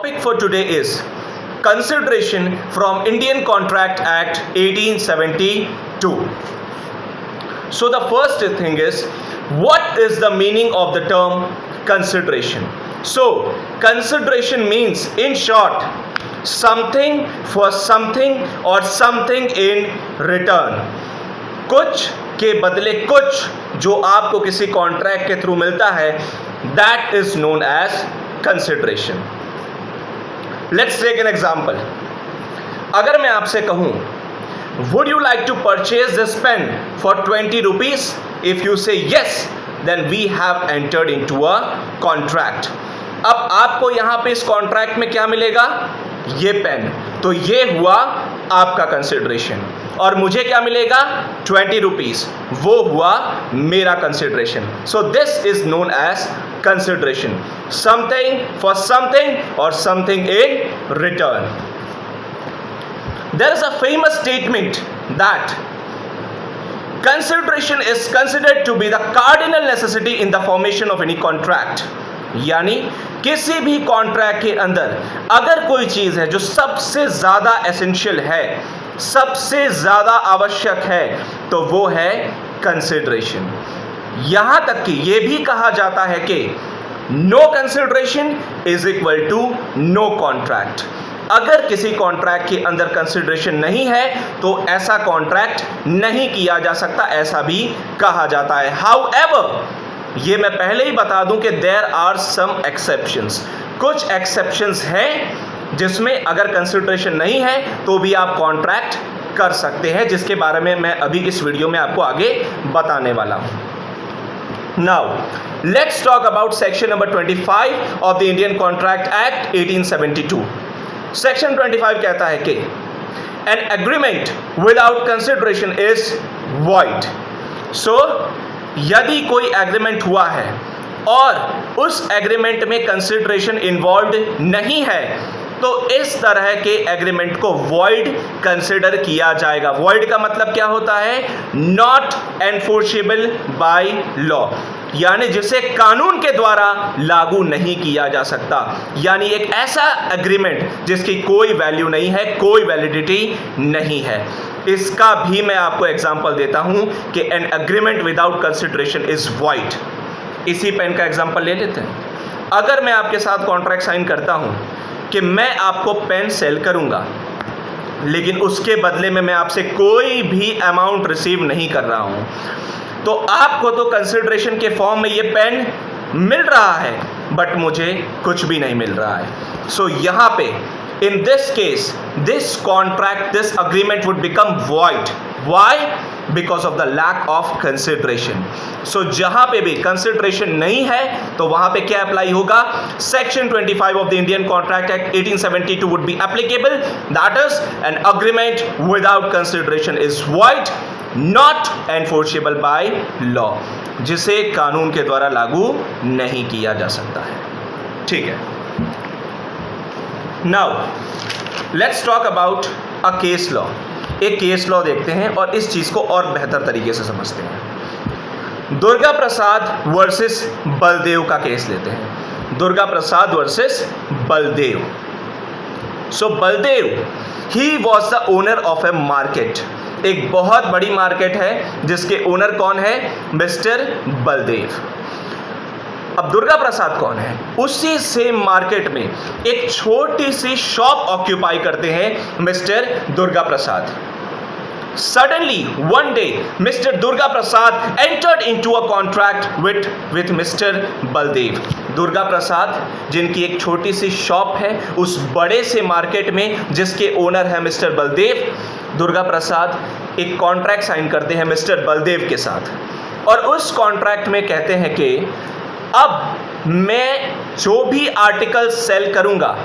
topic for today is consideration from Indian Contract Act 1872. So the first thing is, what is the meaning of the term consideration? So consideration means, in short, something for something or something in return. कुछ के बदले कुछ जो आपको किसी contract के through मिलता है, that is known as consideration. Let's take an example. अगर मैं आपसे कहूं, would you like to purchase this pen for 20 rupees? If you say yes, then we have entered into a contract. अब आपको यहां पे इस कॉन्ट्रैक्ट में क्या मिलेगा? ये पेन. तो ये हुआ आपका कंसिडरेशन. और मुझे क्या मिलेगा? 20 रुपीज. वो हुआ मेरा consideration. So this is known as consideration. Something for something or something in return. There is a famous statement that consideration is considered to be the cardinal necessity in the formation of any contract. यानी किसी भी contract के अंदर अगर कोई चीज है जो सबसे ज्यादा एसेंशियल है, सबसे ज्यादा आवश्यक है, तो वो है कंसिडरेशन. यहां तक कि यह भी कहा जाता है कि no consideration is equal to no contract. अगर किसी कॉन्ट्रैक्ट के अंदर कंसिडरेशन नहीं है तो ऐसा कॉन्ट्रैक्ट नहीं किया जा सकता, ऐसा भी कहा जाता है. हाउएवर, ये मैं पहले ही बता दूं कि देयर आर सम एक्सेप्शंस. कुछ एक्सेप्शंस हैं जिसमें अगर कंसिडरेशन नहीं है तो भी आप कॉन्ट्रैक्ट कर सकते हैं, जिसके बारे में मैं अभी इस वीडियो में आपको आगे बताने वाला हूं. Now, let's talk about section number 25 of the Indian Contract Act 1872. Section 25 कहता है कि an agreement without consideration is void. So, यदि कोई एग्रीमेंट हुआ है और उस एग्रीमेंट में कंसिडरेशन इन्वॉल्व नहीं है, तो इस तरह के एग्रीमेंट को वॉइड कंसिडर किया जाएगा. वॉइड का मतलब क्या होता है? नॉट एनफोर्सेबल बाय लॉ, यानी जिसे कानून के द्वारा लागू नहीं किया जा सकता. यानी एक ऐसा एग्रीमेंट जिसकी कोई वैल्यू नहीं है, कोई वैलिडिटी नहीं है. इसका भी मैं आपको एग्जांपल देता हूं कि an agreement without consideration is void. इसी पेन का एग्जांपल ले लेते हैं. अगर मैं आपके साथ कॉन्ट्रैक्ट साइन करता हूं कि मैं आपको पेन सेल करूंगा, लेकिन उसके बदले में मैं आपसे कोई भी अमाउंट रिसीव नहीं कर रहा हूं, तो आपको तो कंसिडरेशन के फॉर्म में ये पेन मिल रहा है, बट मुझे कुछ भी नहीं मिल रहा है. सो यहां पे in this case this contract, this agreement would become void. Why? Because of the lack of consideration. So जहां पे भी कंसिडरेशन नहीं है तो वहां पे क्या अप्लाई होगा? Section 25 of the Indian contract act 1872 would be applicable. That is an agreement without consideration is void, not enforceable by law, जिसे कानून के द्वारा लागू नहीं किया जा सकता है. ठीक है. Now let's talk about a case law. एक केस लॉ देखते हैं और इस चीज को और बेहतर तरीके से समझते हैं. दुर्गा प्रसाद वर्सेस बलदेव का केस लेते हैं. Durga Prasad versus Baldev. So Baldev, he was the owner of a market. एक बहुत बड़ी मार्केट है जिसके ओनर कौन है? मिस्टर बलदेव. अब दुर्गा प्रसाद कौन है? उसी सेम मार्केट में एक छोटी सी शॉप ऑक्यूपाई करते हैं mister Durga Prasad. Suddenly, one day, Mr. Durga Prasad entered into a contract with Mr. Baldev. Durga Prasad, जिनकी एक छोटी सी शॉप है उस बड़े से मार्केट में, जिसके ओनर है मिस्टर बलदेव, दुर्गा प्रसाद एक कॉन्ट्रैक्ट साइन करते हैं मिस्टर बलदेव के साथ. और उस कॉन्ट्रैक्ट में कहते हैं कि अब मैं जो भी आर्टिकल सेल करूंगा,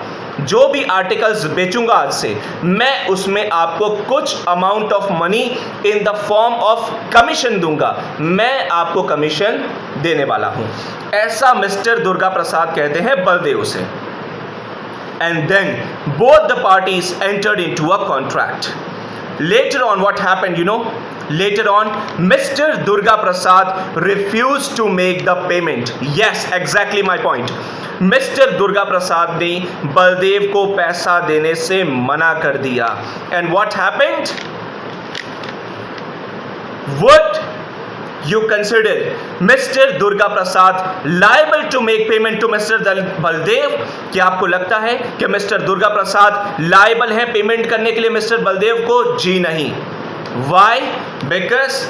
जो भी आर्टिकल्स बेचूंगा आज से, मैं उसमें आपको कुछ amount of money in the form of commission दूंगा. मैं आपको कमीशन देने वाला हूं. ऐसा मिस्टर दुर्गा प्रसाद कहते हैं बलदेव से. And then both the parties entered into a contract. Later on, what happened, you know? Later on, Mr. Durga Prasad refused to make the payment. Yes, exactly my point. Mister Durga Prasad ने बलदेव को पैसा देने से मना कर दिया। And what happened? Would you consider Mr. Durga Prasad liable to make payment to Mr. Baldev? क्या आपको लगता है कि मिस्टर दुर्गा प्रसाद लायबल है पेमेंट करने के लिए मिस्टर बलदेव को? जी नहीं। Why? Because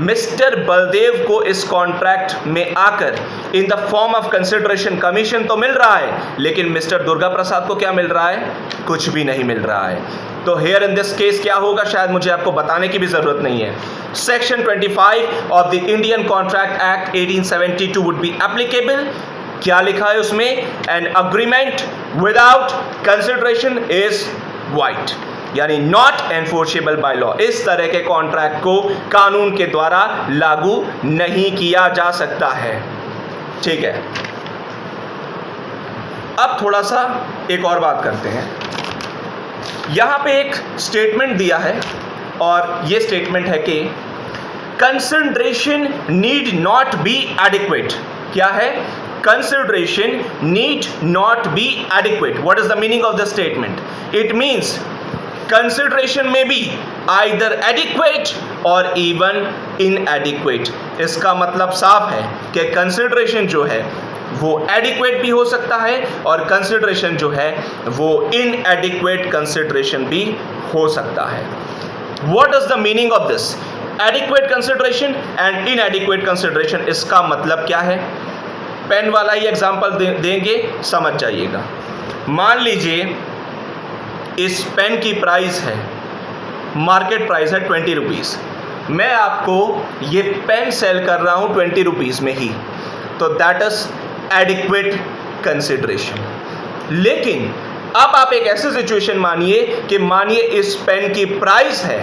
मिस्टर बलदेव को इस कॉन्ट्रैक्ट में आकर in the form of consideration commission तो मिल रहा है, लेकिन मिस्टर दुर्गा प्रसाद को क्या मिल रहा है? कुछ भी नहीं मिल रहा है। तो हेयर इन दिस केस क्या होगा, शायद मुझे आपको बताने की भी जरूरत नहीं है। Section 25 of the Indian contract act 1872 would be applicable. क्या लिखा है उसमें? N agreement without consideration is wide, यानी नॉट एनफोर्सेबल बाय लॉ। इस तरह के कॉन्ट्रैक्ट को कानून के द्वारा लागू नहीं किया जा सकता है। ठीक है, अब थोड़ा सा एक और बात करते हैं। यहां पे एक स्टेटमेंट दिया है और ये स्टेटमेंट है कि consideration need not be adequate. क्या है? Consideration need not be adequate. What is the meaning of the statement? It means consideration में भी आइदर एडिक्वेट और इवन इनएडिक्वेट। इसका मतलब साफ है कि कंसिडरेशन जो है वो एडिक्वेट भी हो सकता है और कंसिडरेशन जो है वो इनएडिक्वेट कंसिडरेशन भी हो सकता है। What is the meaning of this? Adequate consideration and इनएडिक्वेट consideration, इसका मतलब क्या है? पेन वाला ही एग्जांपल देंगे, समझ जाइएगा। मान लीजिए इस पेन की प्राइस है, मार्केट प्राइस है 20 रुपीज़। मैं आपको ये पेन सेल कर रहा हूँ 20 रुपीज़ में ही, तो दैट इज एडिक्वेट कंसिडरेशन। लेकिन अब आप एक ऐसे सिचुएशन मानिए कि मानिए इस पेन की प्राइस है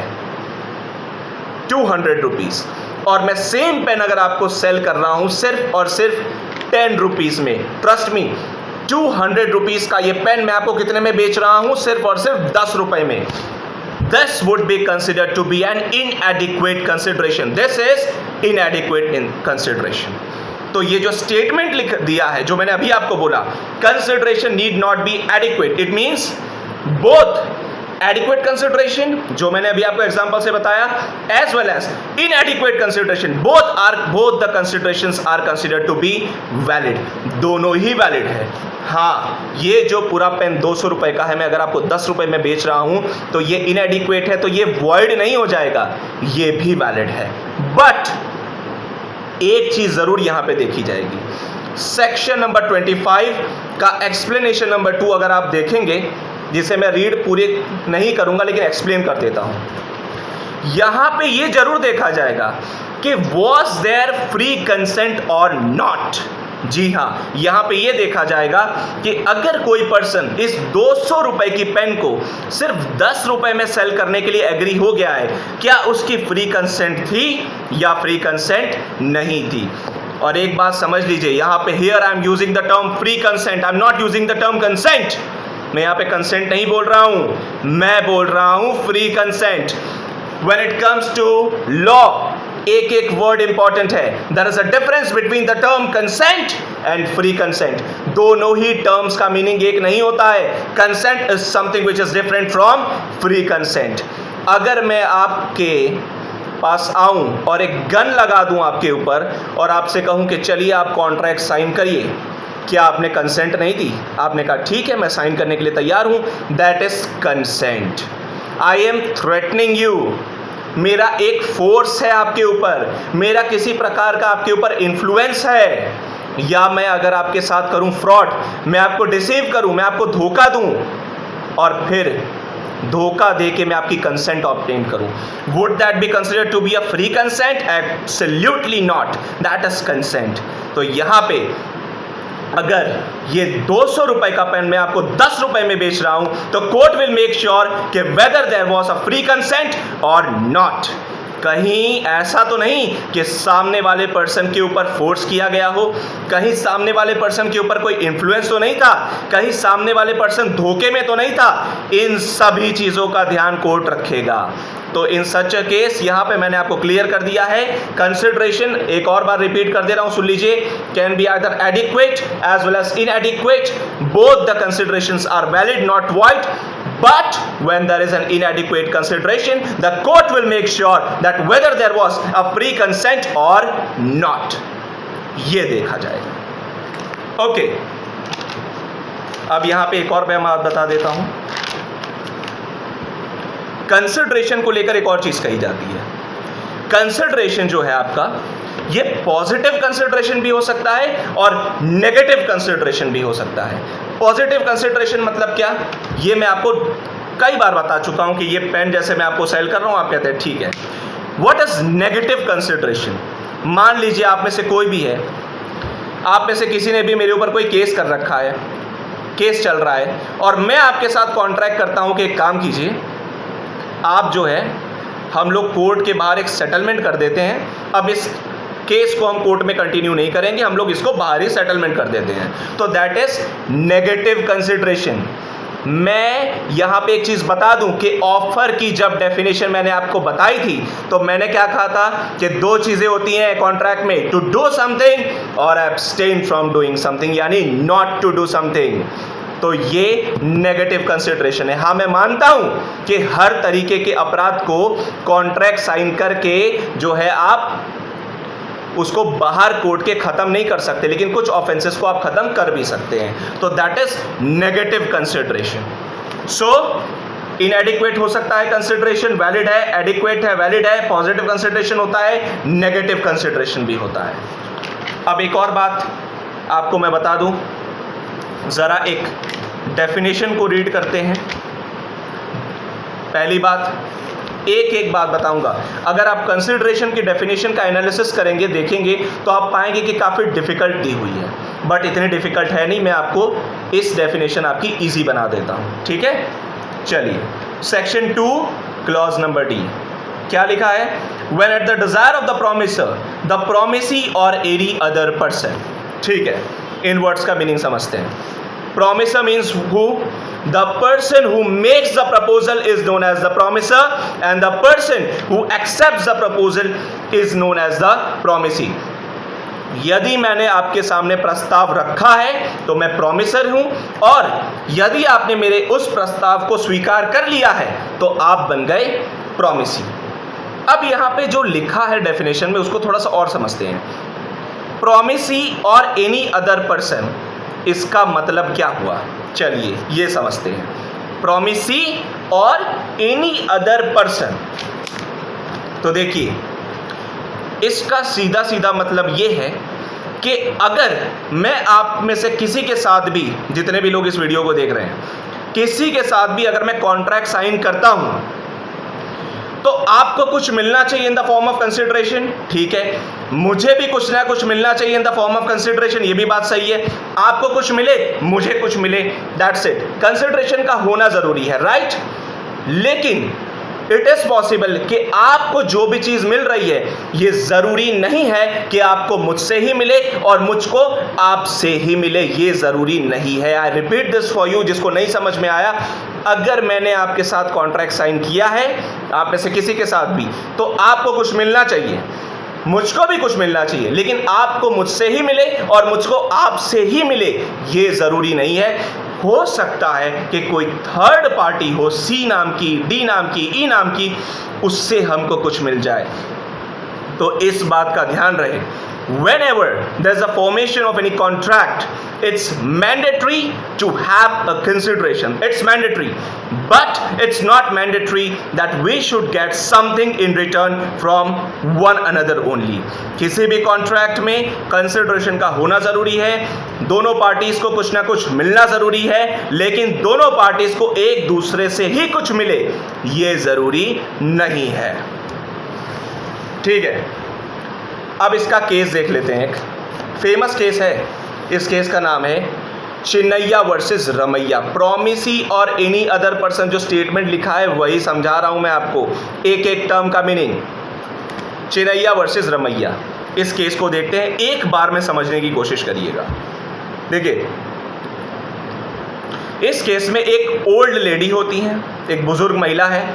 200 रुपीज़ और मैं सेम पेन अगर आपको सेल कर रहा हूँ सिर्फ और सिर्फ 10 रुपीज़ में। ट्रस्ट मी, 200 रुपीज़ का ये पेन मैं आपको कितने में बेच रहा हूँ? सिर्फ और सिर्फ 10 रुपए में। This would be considered to be an inadequate consideration. This is inadequate in consideration. तो ये जो स्टेटमेंट लिख दिया है, जो मैंने अभी आपको बोला, consideration need not be adequate, it means both adequate consideration, जो मैंने अभी आपको एग्जांपल से बताया, as well as inadequate consideration, both the considerations are considered to be valid. दोनों ही वैलिड है। हाँ, ये जो पूरा पेन 200 रुपए का है, मैं अगर आपको 10 रुपए में बेच रहा हूं तो ये इनएडिक्वेट है, तो ये वॉइड नहीं हो जाएगा, ये भी वैलिड है। बट एक चीज जरूर यहां पे देखी जाएगी। सेक्शन नंबर 25 का एक्सप्लेनेशन नंबर 2 अगर आप देखेंगे, जिसे मैं रीड पूरे नहीं करूंगा लेकिन एक्सप्लेन कर देता हूं। यहां पे ये जरूर देखा जाएगा कि वॉज देयर फ्री कंसेंट और नॉट। जी हां, यहां पे ये देखा जाएगा कि अगर कोई पर्सन इस 200 रुपए की पेन को सिर्फ 10 रुपए में सेल करने के लिए एग्री हो गया है, क्या उसकी फ्री कंसेंट थी या फ्री कंसेंट नहीं थी? और एक बात समझ लीजिए, यहां पे here I am using the term free consent, I am not using the term consent. मैं यहां पे कंसेंट नहीं बोल रहा हूं, मैं बोल रहा हूं free consent. When it comes to law, एक एक वर्ड इंपॉर्टेंट है। There is a difference between the term consent and free consent. दोनों ही टर्म्स का मीनिंग एक नहीं होता है। Consent is something which is different from free consent. अगर मैं आपके पास आऊं और एक गन लगा दूं आपके ऊपर और आपसे कहूं कि चलिए आप कॉन्ट्रैक्ट साइन करिए, क्या आपने कंसेंट नहीं दी? आपने कहा ठीक है, मैं साइन करने के लिए तैयार हूं। That is consent. I am threatening you, मेरा एक फोर्स है आपके ऊपर, मेरा किसी प्रकार का आपके ऊपर इन्फ्लुएंस है। या मैं अगर आपके साथ करूं फ्रॉड, मैं आपको डिसीव करूं, मैं आपको धोखा दूं और फिर धोखा दे के मैं आपकी कंसेंट ऑब्टेन करूं, would that be considered to be a free consent? Absolutely not, that is consent. तो यहां पे अगर ये 200 रुपए का पेन मैं आपको 10 रुपए में बेच रहा हूं, तो कोर्ट विल मेक श्योर कि whether there was a free consent और नॉट। कहीं ऐसा तो नहीं कि सामने वाले पर्सन के ऊपर फोर्स किया गया हो, कहीं सामने वाले पर्सन के ऊपर कोई इन्फ्लुएंस तो नहीं था, कहीं सामने वाले पर्सन धोखे में तो नहीं था। इन सभी चीजों का ध्यान कोर्ट रखेगा। तो इन सच अ केस यहां पे मैंने आपको क्लियर कर दिया है, कंसिडरेशन, एक और बार रिपीट कर दे रहा हूं, सुन लीजिए, can be either adequate as well as inadequate, both the considerations are valid not void, but when there is an inadequate consideration, the court will make sure that whether there was a free consent or not, ये देखा जाएगा। Okay, अब यहां पे एक और मैं बात बता देता हूं, कंसिडरेशन को लेकर एक और चीज कही जाती है। कंसिडरेशन जो है आपका, ये पॉजिटिव कंसिडरेशन भी हो सकता है और नेगेटिव कंसिडरेशन भी हो सकता है। पॉजिटिव कंसिडरेशन मतलब क्या, ये मैं आपको कई बार बता चुका हूं कि ये पेन जैसे मैं आपको सेल कर रहा हूं, आप कहते हैं ठीक है। What is negative consideration? मान लीजिए आप में से कोई भी है, आप में से किसी ने भी मेरे ऊपर कोई केस कर रखा है, केस चल रहा है, और मैं आपके साथ कॉन्ट्रैक्ट करता हूं कि एक काम कीजिए, आप जो है हम लोग कोर्ट के बाहर एक सेटलमेंट कर देते हैं, अब इस केस को हम कोर्ट में कंटिन्यू नहीं करेंगे, हम लोग इसको बाहर ही सेटलमेंट कर देते हैं, तो दैट इज नेगेटिव कंसिडरेशन। मैं यहां पे एक चीज बता दूं कि ऑफर की जब डेफिनेशन मैंने आपको बताई थी, तो मैंने क्या कहा था कि दो चीजें होती हैं कॉन्ट्रैक्ट में, टू डू समथिंग और एब्सटेन फ्रॉम डूइंग समथिंग, यानी नॉट टू डू समथिंग। तो ये नेगेटिव कंसिडरेशन है। हाँ, मैं मानता हूं कि हर तरीके के अपराध को कॉन्ट्रैक्ट साइन करके जो है आप उसको बाहर कोर्ट के खत्म नहीं कर सकते, लेकिन कुछ ऑफेंसेस को आप खत्म कर भी सकते हैं, तो दैट इज नेगेटिव कंसिडरेशन। सो इनएडिक्वेट हो सकता है कंसिडरेशन, वैलिड है, एडिक्वेट है, वैलिड है, पॉजिटिव कंसिडरेशन होता है, नेगेटिव कंसिडरेशन भी होता है। अब एक और बात आपको मैं बता दूं, जरा एक डेफिनेशन को रीड करते हैं। पहली बात, एक बात बताऊंगा, अगर आप कंसिडरेशन की डेफिनेशन का एनालिसिस करेंगे, देखेंगे, तो आप पाएंगे कि काफ़ी डिफिकल्ट दी हुई है, बट इतनी डिफिकल्ट है नहीं, मैं आपको इस डेफिनेशन आपकी इजी बना देता हूं, ठीक है। चलिए, सेक्शन 2 क्लॉज नंबर डी क्या लिखा है, when at the desire of the promisor the promisee और एनी अदर पर्सन, ठीक है, इन वर्ड्स का मीनिंग समझते हैं। Promiser means who? The person who makes the proposal is known as the promiser, and the person who accepts the proposal is known as the promisee. यदि मैंने आपके सामने प्रस्ताव रखा है तो मैं प्रॉमिसर हूं, और यदि आपने मेरे उस प्रस्ताव को स्वीकार कर लिया है तो आप बन गए प्रॉमिसी। अब यहां पे जो लिखा है डेफिनेशन में, उसको थोड़ा सा और समझते हैं। प्रॉमिसी और एनी अदर पर्सन, इसका मतलब क्या हुआ, चलिए ये समझते हैं। प्रॉमिसी और एनी अदर पर्सन, तो देखिए इसका सीधा सीधा मतलब ये है कि अगर मैं आप में से किसी के साथ भी, जितने भी लोग इस वीडियो को देख रहे हैं, किसी के साथ भी अगर मैं कॉन्ट्रैक्ट साइन करता हूं, तो आपको कुछ मिलना चाहिए in the form of consideration, ठीक है, मुझे भी कुछ ना कुछ मिलना चाहिए in the form of consideration, ये भी बात सही है। आपको कुछ मिले, मुझे कुछ मिले, दैट्स इट। कंसिडरेशन का होना जरूरी है, राइट। लेकिन इट इज पॉसिबल कि आपको जो भी चीज मिल रही है, ये जरूरी नहीं है कि आपको मुझसे ही मिले और मुझको आपसे ही मिले, ये जरूरी नहीं है। I repeat this for you, जिसको नहीं समझ में आया, अगर मैंने आपके साथ कॉन्ट्रैक्ट साइन किया है, आप में से किसी के साथ भी, तो आपको कुछ मिलना चाहिए, मुझको भी कुछ मिलना चाहिए, लेकिन आपको मुझसे ही मिले और मुझको आपसे ही मिले, ये जरूरी नहीं है। हो सकता है कि कोई थर्ड पार्टी हो, सी नाम की, डी नाम की, ई नाम की, उससे हमको कुछ मिल जाए। तो इस बात का ध्यान रहे, whenever there's a formation of any contract, it's mandatory to have a consideration. It's mandatory, but it's not mandatory that we should get something in return from one another only. किसी भी कॉन्ट्रैक्ट में consideration का होना जरूरी है, दोनों parties को कुछ ना कुछ मिलना जरूरी है, लेकिन दोनों पार्टीज को एक दूसरे से ही कुछ मिले, ये जरूरी नहीं है, ठीक है। अब इसका केस देख लेते हैं। एक फेमस केस है, इस केस का नाम है चिन्नैया वर्सेस रमैया। प्रॉमिसी और एनी अदर पर्सन, जो स्टेटमेंट लिखा है वही समझा रहा हूं मैं आपको, एक एक टर्म का मीनिंग। चिन्नैया वर्सेस रमैया, इस केस को देखते हैं, एक बार में समझने की कोशिश करिएगा। देखिए, इस केस में एक ओल्ड लेडी होती है, एक बुजुर्ग महिला है,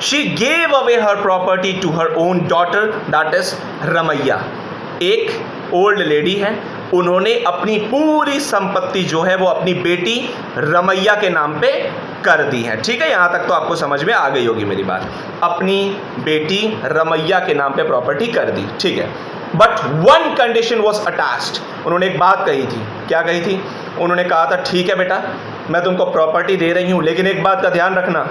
she gave away her property to her own daughter, that is Ramaiya. एक ओल्ड लेडी है, उन्होंने अपनी पूरी संपत्ति जो है वो अपनी बेटी रमैया के नाम पे कर दी है। ठीक है, यहां तक तो आपको समझ में आ गई होगी मेरी बात। अपनी बेटी रमैया के नाम पे प्रॉपर्टी कर दी, ठीक है। But one condition was attached, उन्होंने एक बात कही थी। क्या कही थी? उन्होंने कहा था ठीक है बेटा, मैं तुमको प्रॉपर्टी दे रही हूं, लेकिन एक बात का ध्यान रखना,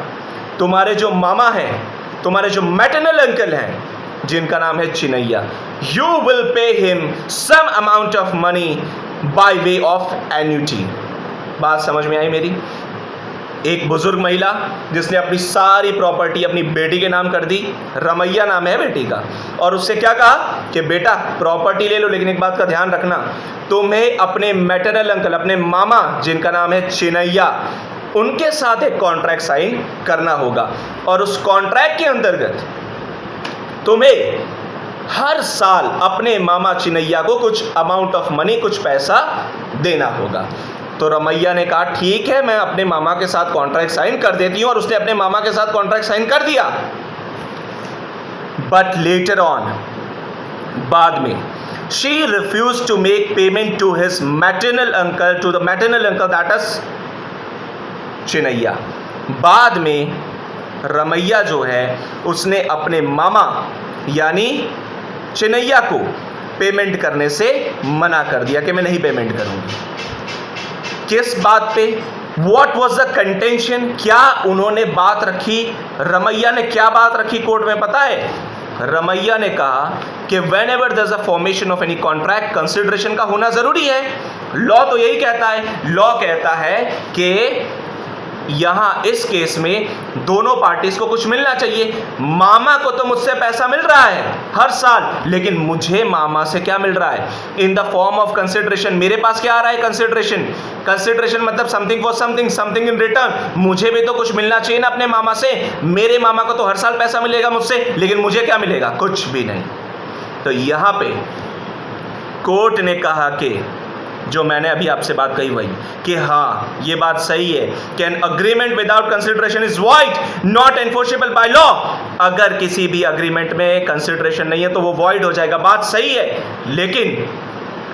तुम्हारे जो मामा हैं, तुम्हारे जो मैटरनल अंकल हैं, जिनका नाम है Chinnaiah, you will pay him some amount of money by way of annuity. बात समझ में आई मेरी? एक बुजुर्ग महिला जिसने अपनी सारी प्रॉपर्टी अपनी बेटी के नाम कर दी, रमैया नाम है बेटी का, और उससे क्या कहा कि बेटा प्रॉपर्टी ले लो, लेकिन एक बात का ध्यान रखना, तुम्हें अपने मैटरनल अंकल, अपने मामा जिनका नाम है चिनैया, उनके साथ एक कॉन्ट्रैक्ट साइन करना होगा, और उस कॉन्ट्रैक्ट के अंतर्गत तुम्हें हर साल अपने मामा चिनैया को कुछ अमाउंट ऑफ मनी, कुछ पैसा देना होगा। तो रमैया ने कहा ठीक है, मैं अपने मामा के साथ कॉन्ट्रैक्ट साइन कर देती हूं, और उसने अपने मामा के साथ कॉन्ट्रैक्ट साइन कर दिया। बट लेटर ऑन, बाद में, she refuse to make payment to his maternal uncle, to the maternal uncle that is Chinnaiah. बाद में रमैया जो है उसने अपने मामा यानी चिनैया को पेमेंट करने से मना कर दिया कि मैं नहीं पेमेंट करूंगी। किस बात पे? What was the contention? क्या उन्होंने बात रखी? रमैया ने क्या बात रखी कोर्ट में पता है? रमैया ने कहा कि whenever there's a formation of any contract, consideration का होना जरूरी है। लॉ तो यही कहता है, लॉ कहता है कि यहां इस केस में दोनों पार्टीज को कुछ मिलना चाहिए। मामा को तो मुझसे पैसा मिल रहा है हर साल, लेकिन मुझे मामा से क्या मिल रहा है? In the form of consideration. मेरे पास क्या आ रहा है? कंसिडरेशन। कंसिडरेशन मतलब something for something, something in return. मुझे भी तो कुछ मिलना चाहिए ना अपने मामा से। मेरे मामा को तो हर साल पैसा मिलेगा मुझसे, लेकिन मुझे क्या मिलेगा? कुछ भी नहीं। तो यहां पे कोर्ट ने कहा कि जो मैंने अभी आपसे बात कही वही, कि हाँ ये बात सही है कि N agreement without consideration is void, not enforceable by law. अगर किसी भी अग्रीमेंट में कंसिडरेशन नहीं है तो वो वॉइड हो जाएगा। बात सही है, लेकिन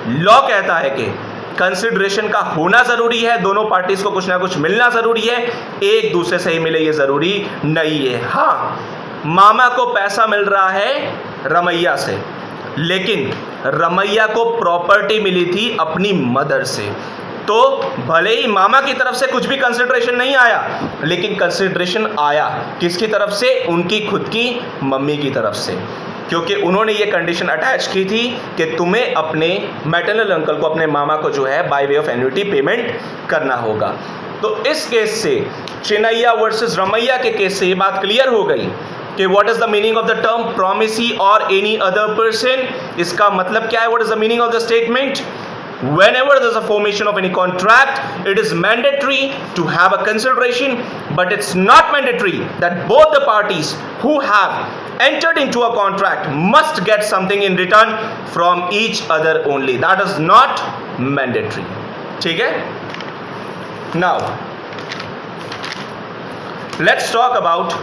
लॉ कहता है कि कंसिडरेशन का होना जरूरी है, दोनों पार्टीज को कुछ ना कुछ मिलना जरूरी है, एक दूसरे से ही मिले ये जरूरी नहीं है। हाँ, मामा को पैसा मिल रहा है रमैया से, लेकिन रमैया को प्रॉपर्टी मिली थी अपनी मदर से। तो भले ही मामा की तरफ से कुछ भी कंसिडरेशन नहीं आया, लेकिन कंसिडरेशन आया किसकी तरफ से? उनकी खुद की मम्मी की तरफ से, क्योंकि उन्होंने ये कंडीशन अटैच की थी कि तुम्हें अपने मैटरनल अंकल को, अपने मामा को जो है bye way of annuity payment करना होगा। तो इस केस से, चिनैया वर्सेस रमैया के केस से ये बात क्लियर हो गई कि what is the meaning of the term promisee और एनी अदर पर्सन। इसका मतलब क्या है? What is the meaning of the statement? Whenever there's a formation of any contract, it is mandatory to have a consideration, but it's not mandatory that both the parties who have entered into a contract must get something in return from each other only. That is not mandatory. ठीक है? Now, let's talk about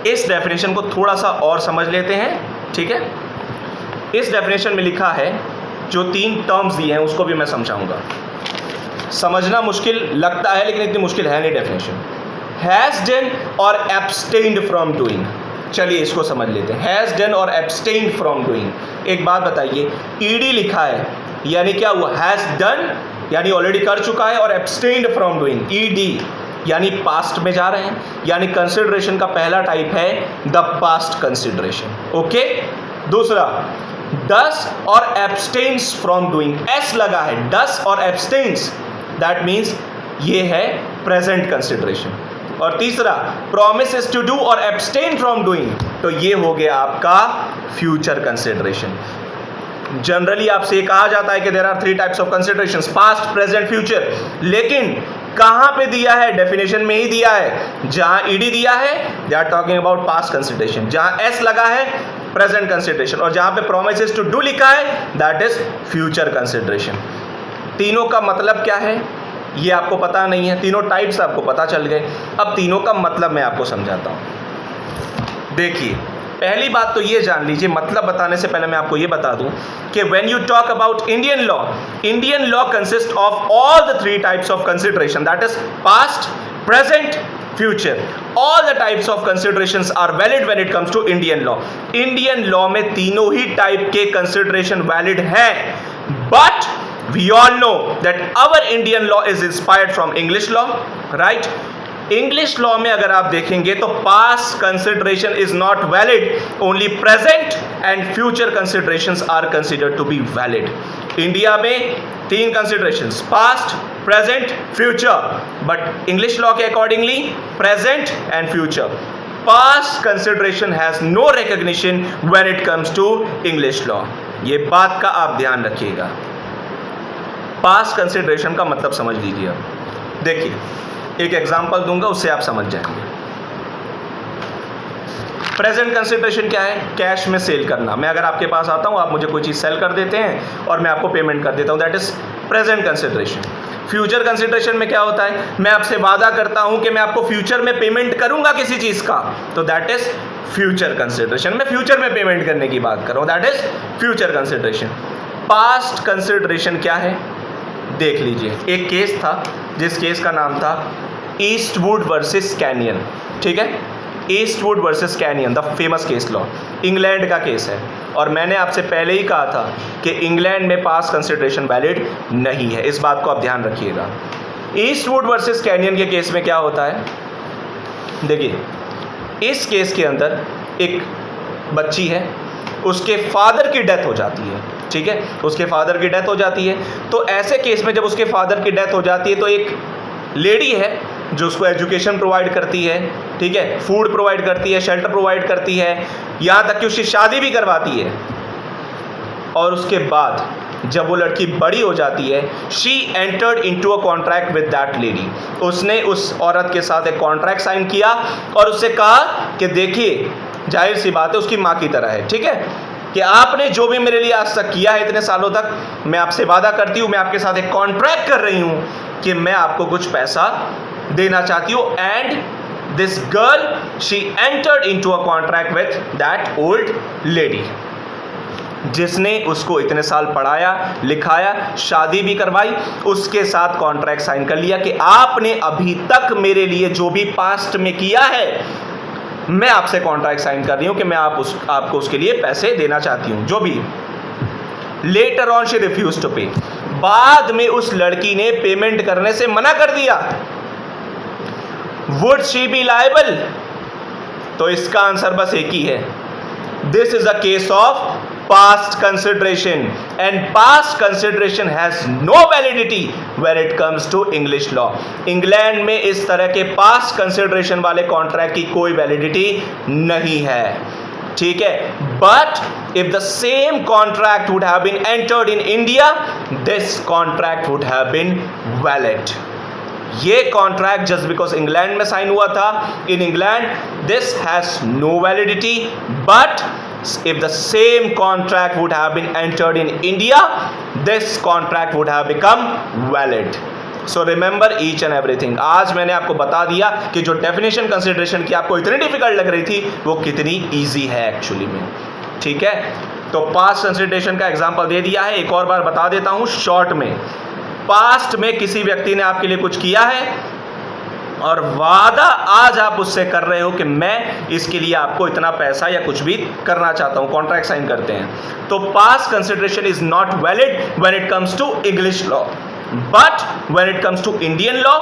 इस definition को थोड़ा सा और समझ लेते हैं। ठीक है? इस डेफिनेशन में लिखा है, जो 3 टर्म्स दिए हैं उसको भी मैं समझाऊंगा। समझना मुश्किल लगता है, लेकिन इतनी मुश्किल है नहीं डेफिनेशन। हैज डन और एब्सटेन्ड फ्रॉम डूइंग। चलिए इसको समझ लेते हैं। हैज डन और एब्सटेन्ड फ्रॉम डूइंग। एक बात बताइए, ईडी लिखा है यानी क्या हुआ? हैज डन यानी ऑलरेडी कर चुका है, और एब्सटेन्ड फ्रॉम डूइंग ईडी यानी पास्ट में जा रहे हैं, यानी कंसिडरेशन का पहला टाइप है द पास्ट कंसिडरेशन। ओके। दूसरा, डस और एब्सटेन्स फ्रॉम डूइंग। एस लगा है, डस और एब्सटेन्स, दैट मीन्स ये है प्रेजेंट कंसिडरेशन। और तीसरा, प्रॉमिसेस टू डू और एब्सटेन फ्रॉम डूइंग, तो ये हो गया आपका फ्यूचर कंसिडरेशन। जनरली आपसे ये कहा जाता है कि there are 3 types of considerations, past, present, future. लेकिन कहां पे दिया है? डेफिनेशन में ही दिया है। जहां ईडी दिया है, they are talking about past consideration. जहां एस लगा है, प्रेजेंट कंसिडरेशन। और जहां पे प्रोमिसेस टू डू लिखा है, दैट इज फ्यूचर कंसिडरेशन। तीनों का मतलब क्या है? ये आपको पता नहीं है, तीनों टाइप्स आपको पता चल गए। अब तीनों का मतलब मैं आपको समझाता हूँ। देखिए, पहली बात तो ये जान लीजिए, मतलब बताने से पहले मैं आपको ये बता दूं कि when you talk about Indian law consist of all the three types of consideration, that is past, present, future. All the types of considerations are valid when it comes to Indian law. Indian law में तीनों ही type के consideration valid हैं, but we all know that our Indian law is inspired from English law, right? English law में अगर आप देखेंगे तो past consideration is not valid, only present and future considerations are considered to be valid. India में तीन considerations, past, present, future, but English law के accordingly present and future. Past consideration has no recognition when it comes to English law. ये बात का आप ध्यान रखिएगा। Past consideration का मतलब समझ लीजिए। अब देखिए, एक एग्जांपल दूंगा, उससे आप समझ जाएंगे। प्रेजेंट कंसिडरेशन क्या है? कैश में सेल करना। मैं अगर आपके पास आता हूं, आप मुझे कोई चीज़ सेल कर देते हैं और मैं आपको पेमेंट कर देता हूं, that is present consideration. Future consideration में क्या होता है? मैं आपसे वादा करता हूं कि मैं आपको फ्यूचर में पेमेंट करूंगा किसी चीज़ का, तो दैट इज फ्यूचर कंसिडरेशन। मैं फ्यूचर में पेमेंट करने की बात कर रहा हूं, that is future consideration. Past consideration क्या है? देख लीजिए, एक केस था जिस केस का नाम था ईस्टवुड वर्सेस कैनियन। ठीक है, Eastwood versus canyon, the famous case law, England का केस है। और मैंने आपसे पहले ही कहा था कि इंग्लैंड में पास्ट कंसिडरेशन वैलिड नहीं है, इस बात को आप ध्यान रखिएगा। ईस्टवुड वर्सेस कैनियन के केस में क्या होता है? देखिए, इस केस के अंदर एक बच्ची है, उसके फादर की डेथ हो जाती है। ठीक है, उसके फादर की डेथ हो जाती है। तो ऐसे केस में जब उसके फादर की डेथ हो जाती है तो एक लेडी है जो उसको एजुकेशन प्रोवाइड करती है, ठीक है, फूड प्रोवाइड करती है, शेल्टर प्रोवाइड करती है, यहाँ तक कि उसकी शादी भी करवाती है। और उसके बाद जब वो लड़की बड़ी हो जाती है, she entered into a contract with that lady. उसने उस औरत के साथ एक कॉन्ट्रैक्ट साइन किया और उससे कहा कि देखिए, जाहिर सी बात है, उसकी माँ की तरह है, ठीक है, कि आपने जो भी मेरे लिए आज तक किया है इतने सालों तक, मैं आपसे वादा करती हूँ, मैं आपके साथ एक कॉन्ट्रैक्ट कर रही हूँ कि मैं आपको कुछ पैसा देना चाहती हूँ। And this girl, she entered into a contract with that old lady, जिसने उसको इतने साल पढ़ाया लिखाया, शादी भी करवाई, उसके साथ कॉन्ट्रैक्ट साइन कर लिया कि आपने अभी तक मेरे लिए जो भी पास्ट में किया है, मैं आपसे कॉन्ट्रैक्ट साइन कर रही हूं कि मैं आपको उसके लिए पैसे देना चाहती हूं, जो भी। Later on she refuse to pay, बाद में उस लड़की ने पेमेंट करने से मना कर दिया। Would she be liable? तो इसका आंसर बस एक ही है, this is a case of past consideration, and past consideration has no validity when it comes to English law. England में इस तरह के past consideration वाले कॉन्ट्रैक्ट की कोई वैलिडिटी नहीं है, ठीक है। But if the same contract would have been entered in India, this contract would have been valid. ये कॉन्ट्रैक्ट जस्ट बिकॉज इंग्लैंड में साइन हुआ था, in England, this has no validity, but if the same contract would have been entered in India, this contract would have become valid. So remember each and everything. आज मैंने आपको बता दिया कि जो डेफिनेशन कंसिडरेशन की आपको इतनी डिफिकल्ट लग रही थी वो कितनी इजी है एक्चुअली में, ठीक है। तो पास्ट कंसिडरेशन का एग्जांपल दे दिया है, एक और बार बता देता हूँ शॉर्ट में। पास्ट में किसी व्यक्ति ने आपके लिए कुछ किया है और वादा आज आप उससे कर रहे हो कि मैं इसके लिए आपको इतना पैसा या कुछ भी करना चाहता हूं, कॉन्ट्रैक्ट साइन करते हैं, तो past consideration is not valid when it comes to English law, but when it comes to Indian law,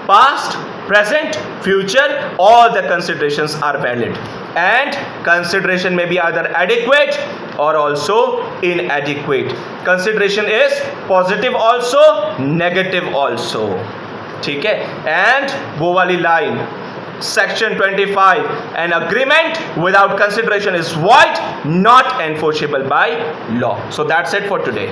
past, present, future, all the considerations are valid, and consideration में भी आइदर एडिक्वेट और also inadequate. Consideration is positive also, negative also, ठीक है। And वो वाली line section 25, an agreement without consideration is void, not enforceable by law. So that's it for today.